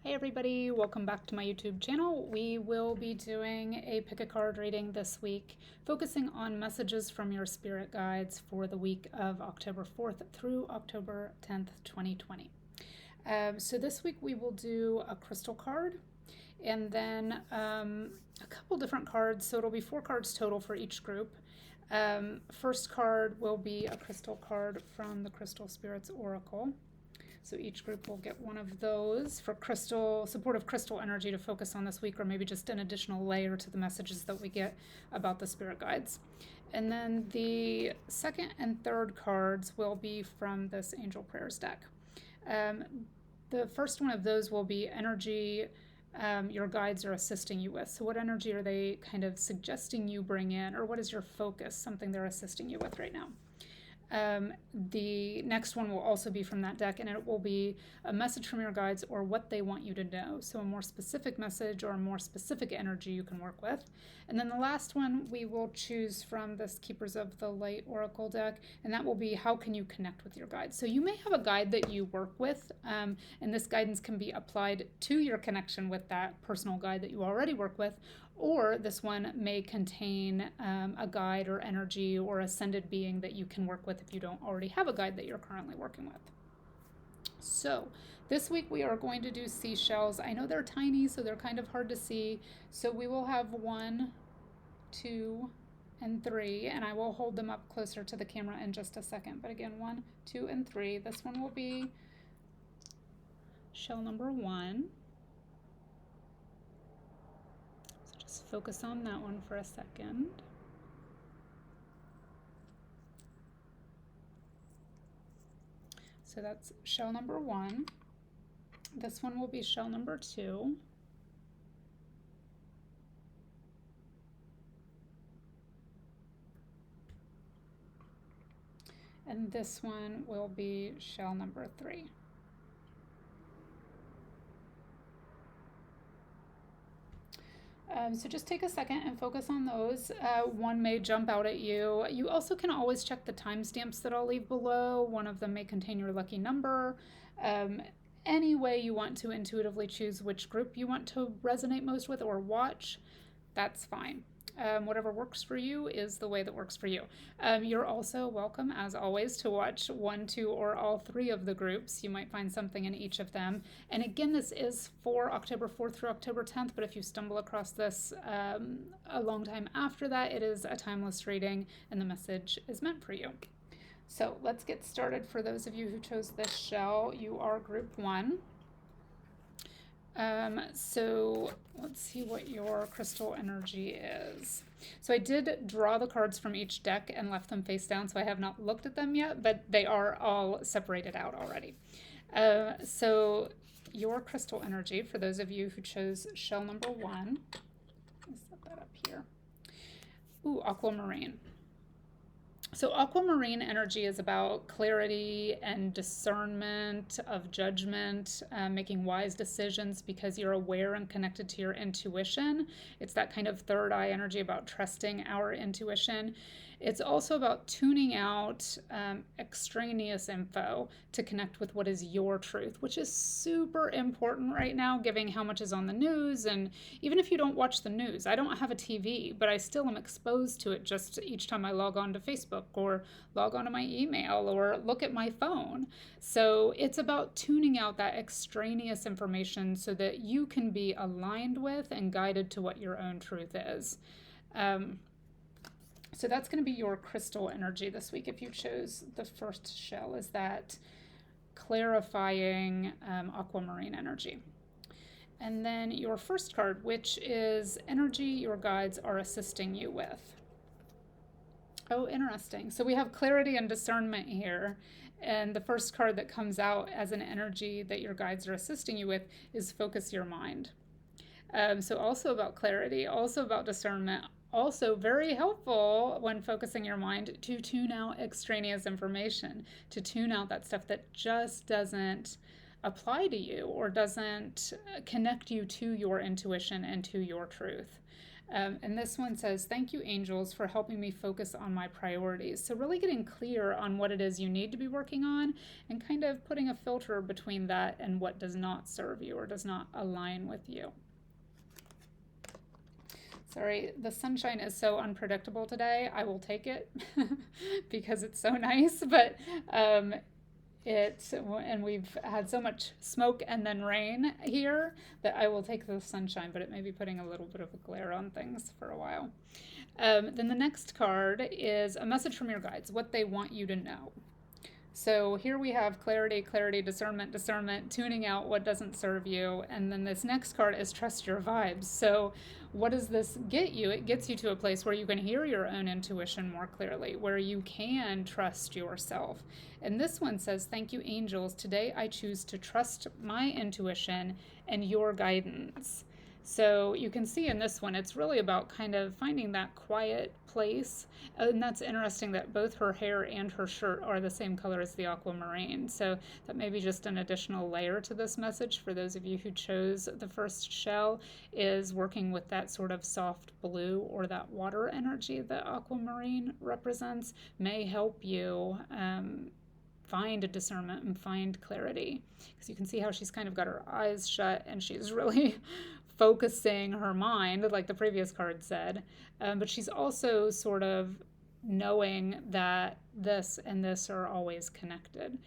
Hey everybody, welcome back to my YouTube channel. We will be doing a pick a card reading this week, focusing on messages from your spirit guides for the week of October 4th through October 10th, 2020. So this week we will do a crystal card and then a couple different cards. So it'll be 4 cards total for each group. First card will be a crystal card from the Crystal Spirits Oracle. So each group will get one of those for supportive crystal energy to focus on this week, or maybe just an additional layer to the messages that we get about the spirit guides. And then the second and third cards will be from this Angel Prayers deck. The first one of those will be energy your guides are assisting you with. So what energy are they kind of suggesting you bring in, or what is your focus, something they're assisting you with right now? The next one will also be from that deck, and it will be a message from your guides or what they want you to know. So a more specific message or a more specific energy you can work with. And then the last one we will choose from this Keepers of the Light Oracle deck, and that will be how can you connect with your guides. So you may have a guide that you work with, and this guidance can be applied to your connection with that personal guide that you already work with, or this one may contain a guide or energy or ascended being that you can work with if you don't already have a guide that you're currently working with. So this week we are going to do seashells. I know they're tiny, so they're kind of hard to see. So we will have 1, 2, and 3, and I will hold them up closer to the camera in just a second. But again, 1, 2, and 3. This one will be shell number 1. Just focus on that one for a second. So that's shell number 1. This one will be shell number 2. And this one will be shell number 3. So just take a second and focus on those. One may jump out at you. You also can always check the timestamps that I'll leave below. One of them may contain your lucky number. Any way you want to intuitively choose which group you want to resonate most with or watch, that's fine. Whatever works for you is the way that works for you. You're also welcome, as always, to watch 1, 2, or all 3 of the groups. You might find something in each of them. And again, this is for October 4th through October 10th, but if you stumble across this a long time after that, it is a timeless reading, and the message is meant for you. So let's get started. For those of you who chose this shell, you are group 1. So let's see what your crystal energy is. So I did draw the cards from each deck and left them face down, so I have not looked at them yet, but they are all separated out already. So your crystal energy, for those of you who chose shell number 1, let me set that up here. Ooh, aquamarine. So aquamarine energy is about clarity and discernment of judgment, making wise decisions because you're aware and connected to your intuition. It's that kind of third eye energy about trusting our intuition. It's also about tuning out extraneous info to connect with what is your truth, which is super important right now, given how much is on the news. And even if you don't watch the news, I don't have a TV, but I still am exposed to it just each time I log on to Facebook or log on to my email or look at my phone. So it's about tuning out that extraneous information so that you can be aligned with and guided to what your own truth is. So that's going to be your crystal energy this week if you chose the first shell, is that clarifying aquamarine energy. And then your first card, which is energy your guides are assisting you with. Oh, interesting. So we have clarity and discernment here. And the first card that comes out as an energy that your guides are assisting you with is focus your mind. So also about clarity, also about discernment, also very helpful when focusing your mind to tune out extraneous information, to tune out that stuff that just doesn't apply to you or doesn't connect you to your intuition and to your truth. And this one says, thank you, angels, for helping me focus on my priorities. So really getting clear on what it is you need to be working on and kind of putting a filter between that and what does not serve you or does not align with you. Sorry, the sunshine is so unpredictable today. I will take it because it's so nice, but and we've had so much smoke and then rain here that I will take the sunshine, but it may be putting a little bit of a glare on things for a while. Then the next card is a message from your guides, what they want you to know. So here we have clarity, clarity, discernment, discernment, tuning out what doesn't serve you. And then this next card is trust your vibes. So what does this get you? It gets you to a place where you can hear your own intuition more clearly, where you can trust yourself. And this one says, thank you, angels. Today I choose to trust my intuition and your guidance. So you can see in this one, it's really about kind of finding that quiet place. And that's interesting that both her hair and her shirt are the same color as the aquamarine. So that may be just an additional layer to this message for those of you who chose the first shell, is working with that sort of soft blue or that water energy that aquamarine represents may help you find a discernment and find clarity. Because you can see how she's kind of got her eyes shut and she's really focusing her mind, like the previous card said, but she's also sort of knowing that this and this are always connected.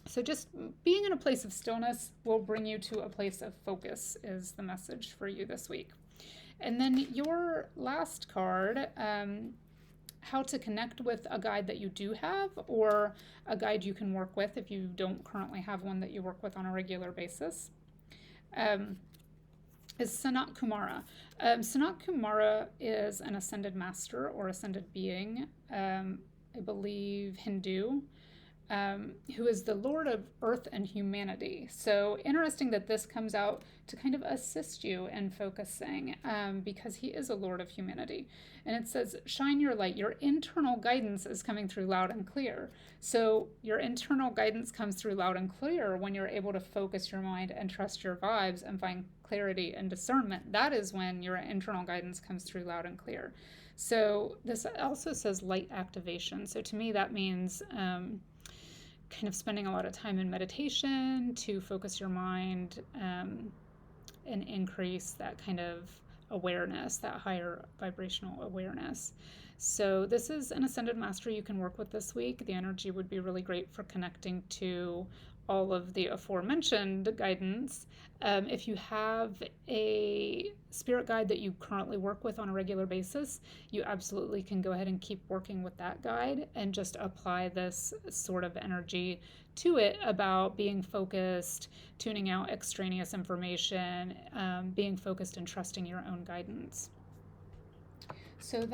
So just being in a place of stillness will bring you to a place of focus is the message for you this week. And then your last card, how to connect with a guide that you do have or a guide you can work with if you don't currently have one that you work with on a regular basis. Is Sanat Kumara. Sanat Kumara is an ascended master or ascended being, I believe Hindu, who is the Lord of Earth and humanity. So interesting that this comes out to kind of assist you in focusing, because he is a Lord of humanity. And it says, shine your light. Your internal guidance is coming through loud and clear. So your internal guidance comes through loud and clear when you're able to focus your mind and trust your vibes and find clarity and discernment. That is when your internal guidance comes through loud and clear. So this also says light activation. So to me, that means kind of spending a lot of time in meditation to focus your mind and increase that kind of awareness, that higher vibrational awareness. So this is an ascended master you can work with this week. The energy would be really great for connecting to all of the aforementioned guidance. If you have a spirit guide that you currently work with on a regular basis, you absolutely can go ahead and keep working with that guide and just apply this sort of energy to it about being focused, tuning out extraneous information, being focused and trusting your own guidance. So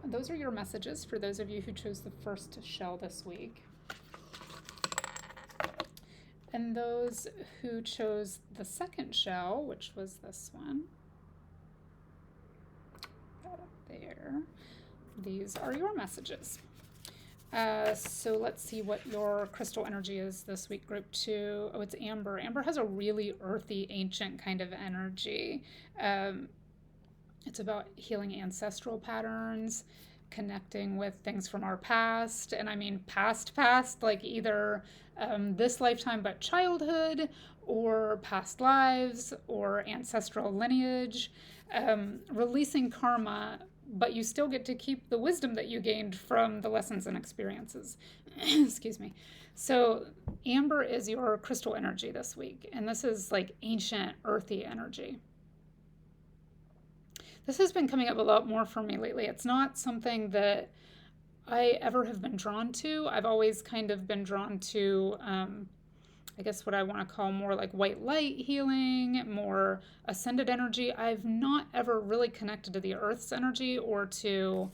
those are your messages for those of you who chose the first shell this week. And those who chose the second shell, which was this one, that up there, these are your messages. So let's see what your crystal energy is this week, group 2. Oh, it's Amber. Amber has a really earthy, ancient kind of energy. It's about healing ancestral patterns, connecting with things from our past, and I mean past, like either this lifetime but childhood, or past lives, or ancestral lineage, releasing karma, but you still get to keep the wisdom that you gained from the lessons and experiences. Excuse me. So Amber is your crystal energy this week, and this is like ancient, earthy energy. This has been coming up a lot more for me lately. It's not something that I ever have been drawn to. I've always kind of been drawn to, I guess what I want to call more like white light healing, more ascended energy. I've not ever really connected to the earth's energy or to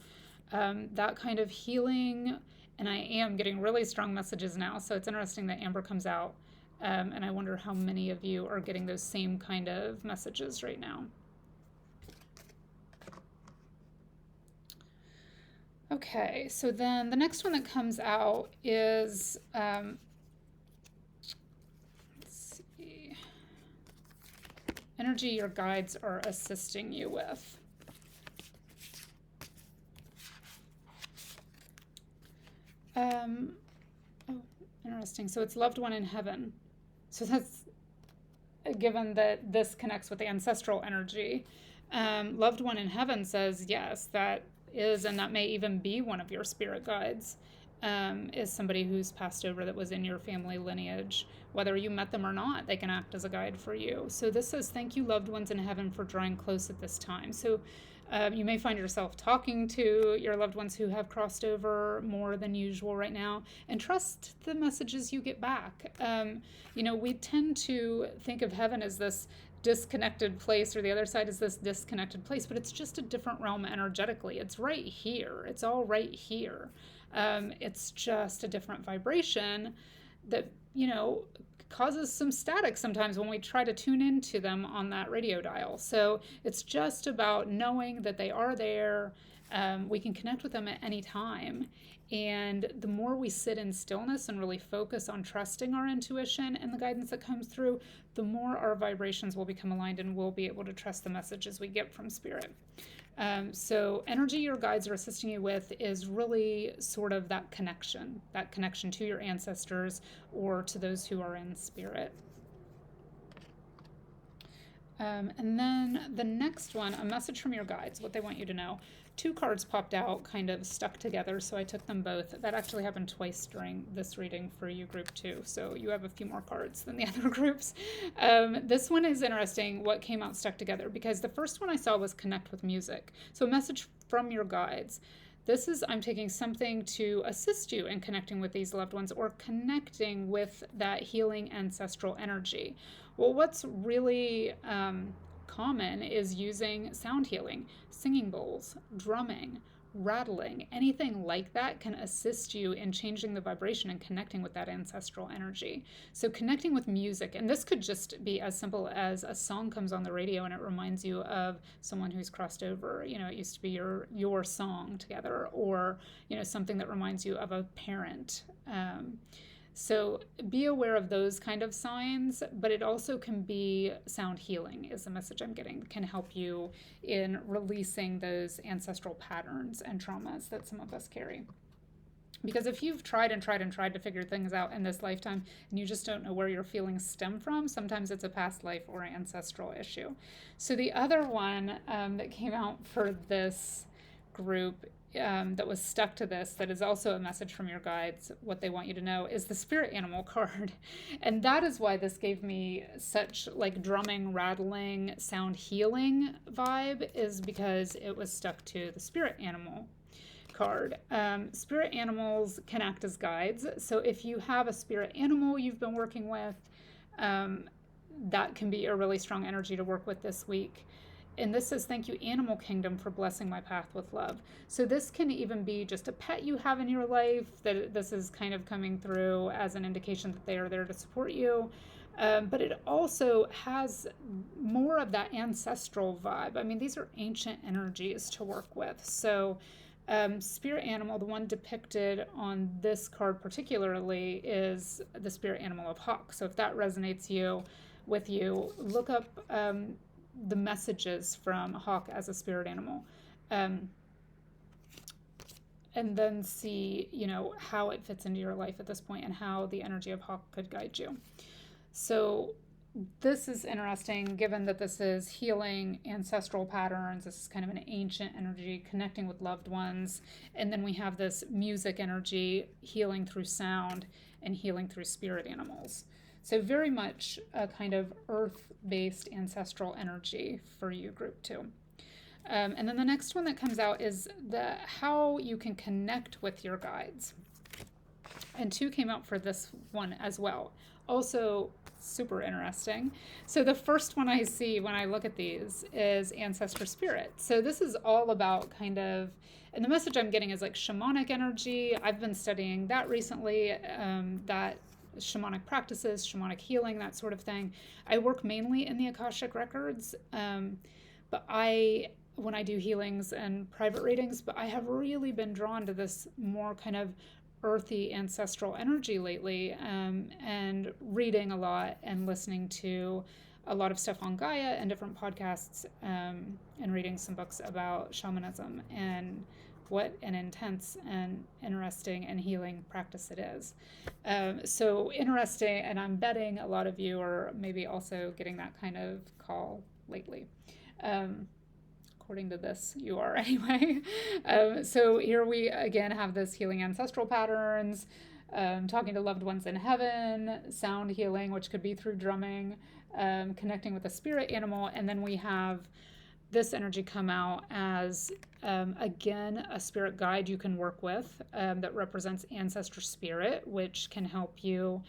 that kind of healing. And I am getting really strong messages now. So it's interesting that Amber comes out. And I wonder how many of you are getting those same kind of messages right now. Okay, so then the next one that comes out is, let's see, energy your guides are assisting you with. Oh, interesting. So it's loved one in heaven. So that's, given that this connects with ancestral energy, loved one in heaven says, yes, that is, and that may even be one of your spirit guides, is somebody who's passed over that was in your family lineage. Whether you met them or not, they can act as a guide for you. So this says, thank you, loved ones in heaven, for drawing close at this time. So you may find yourself talking to your loved ones who have crossed over more than usual right now, and trust the messages you get back. We tend to think of heaven as this disconnected place, or the other side is this disconnected place, but it's just a different realm energetically. It's right here. It's all right here. It's just a different vibration that, causes some static sometimes when we try to tune into them on that radio dial. So it's just about knowing that they are there. We can connect with them at any time. And the more we sit in stillness and really focus on trusting our intuition and the guidance that comes through, the more our vibrations will become aligned and we'll be able to trust the messages we get from spirit. So energy your guides are assisting you with is really sort of that connection to your ancestors or to those who are in spirit. And then the next one, a message from your guides, what they want you to know. 2 cards popped out, kind of stuck together, so I took them both. That actually happened twice during this reading for you, group 2, so you have a few more cards than the other groups. This one is interesting, what came out stuck together, because the first one I saw was connect with music. So a message from your guides. This is, I'm taking something to assist you in connecting with these loved ones or connecting with that healing ancestral energy. Well, what's really common is using sound healing, singing bowls, drumming, rattling, anything like that can assist you in changing the vibration and connecting with that ancestral energy. So connecting with music, and this could just be as simple as a song comes on the radio and it reminds you of someone who's crossed over. It used to be your song together, or something that reminds you of a parent. So be aware of those kind of signs, but it also can be sound healing is the message I'm getting, can help you in releasing those ancestral patterns and traumas that some of us carry. Because if you've tried to figure things out in this lifetime and you just don't know where your feelings stem from, sometimes it's a past life or ancestral issue. So the other one that came out for this group that was stuck to this, that is also a message from your guides, what they want you to know, is the spirit animal card. And that is why this gave me such like drumming, rattling, sound healing vibe, is because it was stuck to the spirit animal card. Spirit animals can act as guides. So if you have a spirit animal you've been working with, that can be a really strong energy to work with this week. And this says, thank you, Animal Kingdom, for blessing my path with love. So this can even be just a pet you have in your life, that this is kind of coming through as an indication that they are there to support you. But it also has more of that ancestral vibe. I mean, these are ancient energies to work with. So spirit animal, the one depicted on this card particularly, is the spirit animal of hawk. So if that resonates with you, look up the messages from hawk as a spirit animal, and then see how it fits into your life at this point and how the energy of hawk could guide you. So this is interesting, given that this is healing ancestral patterns. This is kind of an ancient energy connecting with loved ones, and then we have this music energy healing through sound and healing through spirit animals. So very much a kind of earth-based ancestral energy for you, group 2. And then the next one that comes out is how you can connect with your guides. And 2 came out for this one as well. Also super interesting. So the first one I see when I look at these is ancestor spirit. So this is all about kind of, and the message I'm getting is like shamanic energy. I've been studying that recently, that shamanic practices, shamanic healing, that sort of thing. I work mainly in the Akashic records, but when I do healings and private readings, but I have really been drawn to this more kind of earthy ancestral energy lately, and reading a lot and listening to a lot of stuff on Gaia and different podcasts, and reading some books about shamanism and what an intense and interesting and healing practice it is. So interesting, and I'm betting a lot of you are maybe also getting that kind of call lately. According to this, you are anyway. So here we again have this healing ancestral patterns, talking to loved ones in heaven, sound healing, which could be through drumming, connecting with a spirit animal, and then we have this energy come out as, again, a spirit guide you can work with, that represents ancestor spirit, which can help you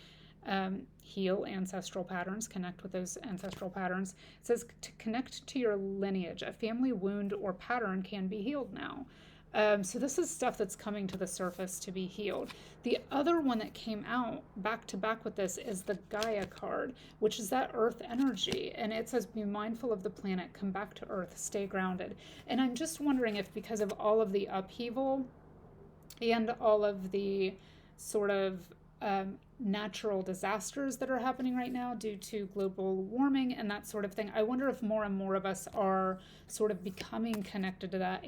heal ancestral patterns, connect with those ancestral patterns. It says to connect to your lineage. A family wound or pattern can be healed now. So this is stuff that's coming to the surface to be healed. The other one that came out back to back with this is the Gaia card, which is that earth energy. And it says, be mindful of the planet, come back to earth, stay grounded. And I'm just wondering if because of all of the upheaval and all of the sort of natural disasters that are happening right now due to global warming and that sort of thing, I wonder if more and more of us are sort of becoming connected to that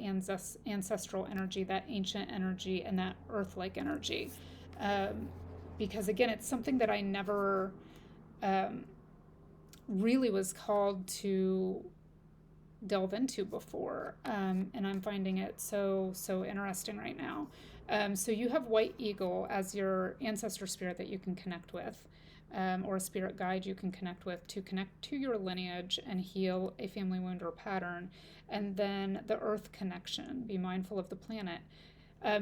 ancestral energy, that ancient energy, and that earth-like energy. Because again, it's something that I never really was called to delve into before, and I'm finding it so interesting right now. So you have White Eagle as your ancestor spirit that you can connect with, or a spirit guide you can connect with to connect to your lineage and heal a family wound or pattern. And then the earth connection, be mindful of the planet.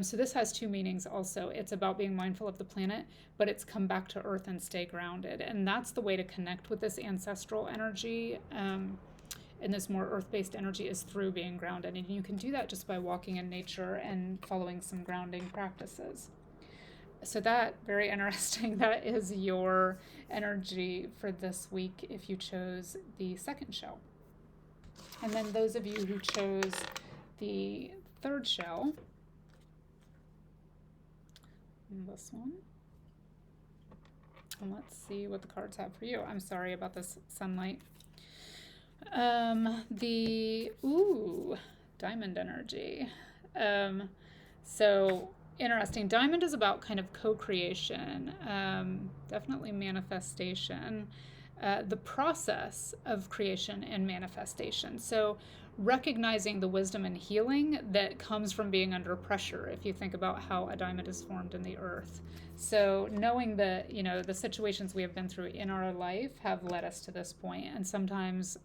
So this has two meanings also. It's about being mindful of the planet, but it's come back to earth and stay grounded. And that's the way to connect with this ancestral energy, and this more earth-based energy, is through being grounded. And you can do that just by walking in nature and following some grounding practices. So that, very interesting. That is your energy for this week if you chose the second shell. And then those of you who chose the third shell, this one, and let's see what the cards have for you. I'm sorry about this sunlight. Diamond energy. So interesting. Diamond is about kind of co-creation, definitely manifestation, the process of creation and manifestation. So recognizing the wisdom and healing that comes from being under pressure, if you think about how a diamond is formed in the earth. So knowing that, the situations we have been through in our life have led us to this point. And sometimes,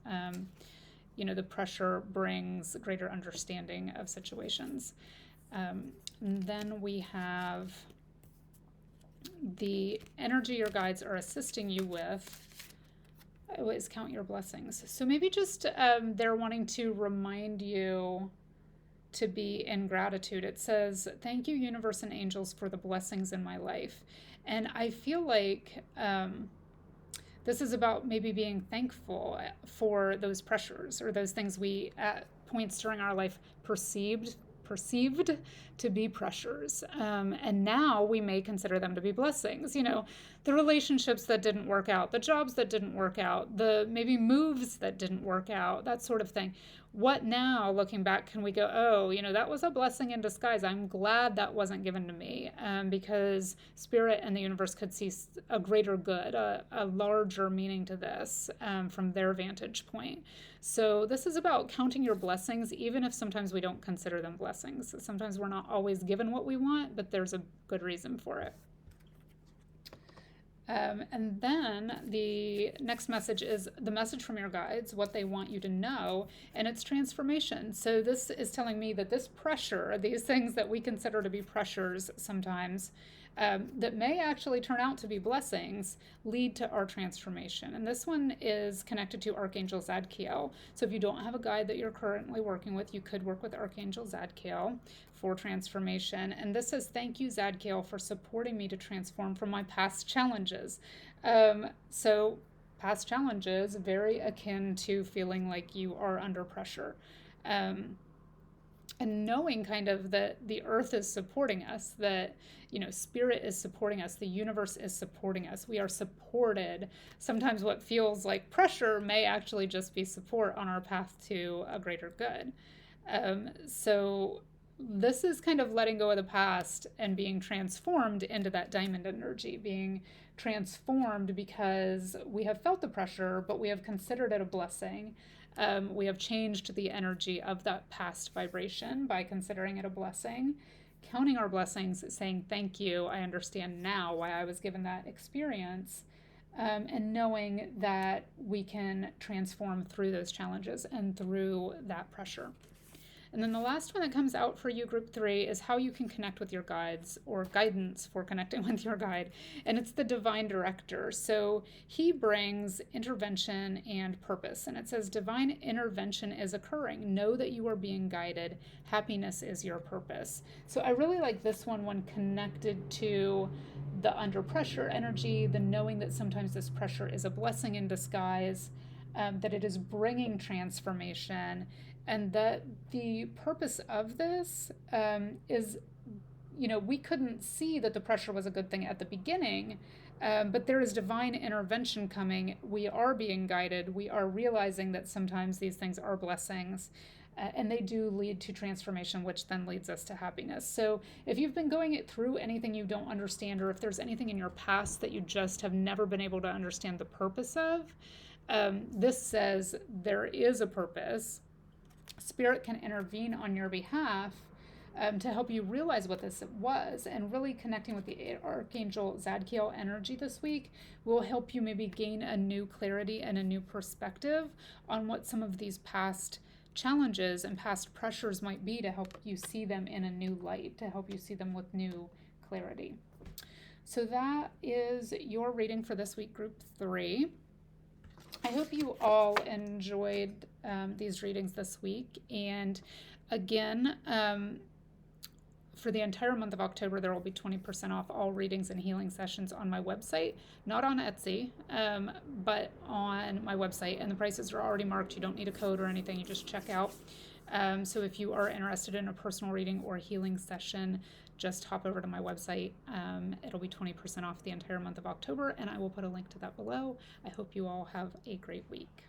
the pressure brings greater understanding of situations. Then we have the energy your guides are assisting you with is count your blessings. So maybe just they're wanting to remind you to be in gratitude. It says, thank you, universe and angels, for the blessings in my life. And I feel like this is about maybe being thankful for those pressures or those things we at points during our life perceived to be pressures. And now we may consider them to be blessings. The relationships that didn't work out, the jobs that didn't work out, the maybe moves that didn't work out, that sort of thing. What now, looking back, can we go, that was a blessing in disguise. I'm glad that wasn't given to me, because Spirit and the universe could see a greater good, a larger meaning to this, from their vantage point. So this is about counting your blessings, even if sometimes we don't consider them blessings. Sometimes we're not always given what we want, but there's a good reason for it. And then the next message is the message from your guides, what they want you to know, and it's transformation. So this is telling me that this pressure, these things that we consider to be pressures sometimes, that may actually turn out to be blessings, lead to our transformation. And this one is connected to Archangel Zadkiel. So if you don't have a guide that you're currently working with, you could work with Archangel Zadkiel for transformation. And this says, thank you, Zadkiel, for supporting me to transform from my past challenges. So past challenges, very akin to feeling like you are under pressure. and knowing kind of that the earth is supporting us, that, spirit is supporting us, the universe is supporting us. We are supported. Sometimes what feels like pressure may actually just be support on our path to a greater good. So this is kind of letting go of the past and being transformed into that diamond energy, being transformed because we have felt the pressure, but we have considered it a blessing. We have changed the energy of that past vibration by considering it a blessing, counting our blessings, saying, thank you, I understand now why I was given that experience, and knowing that we can transform through those challenges and through that pressure. And then the last one that comes out for you, group 3, is how you can connect with your guides, or guidance for connecting with your guide. And it's the divine director. So he brings intervention and purpose. And it says, divine intervention is occurring. Know that you are being guided. Happiness is your purpose. So I really like this one connected to the under pressure energy, the knowing that sometimes this pressure is a blessing in disguise, that it is bringing transformation, and that the purpose of this is, we couldn't see that the pressure was a good thing at the beginning, but there is divine intervention coming. We are being guided. We are realizing that sometimes these things are blessings. And they do lead to transformation, which then leads us to happiness. So if you've been going it through anything you don't understand, or if there's anything in your past that you just have never been able to understand the purpose of, this says there is a purpose. Spirit can intervene on your behalf, to help you realize what this was. And really connecting with the Archangel Zadkiel energy this week will help you maybe gain a new clarity and a new perspective on what some of these past challenges and past pressures might be, to help you see them in a new light, to help you see them with new clarity. So that is your reading for this week, group 3. I hope you all enjoyed these readings this week. And again, for the entire month of October, there will be 20% off all readings and healing sessions on my website, not on Etsy, but on my website. And the prices are already marked. You don't need a code or anything. You just check out. So if you are interested in a personal reading or healing session, just hop over to my website. It'll be 20% off the entire month of October, and I will put a link to that below. I hope you all have a great week.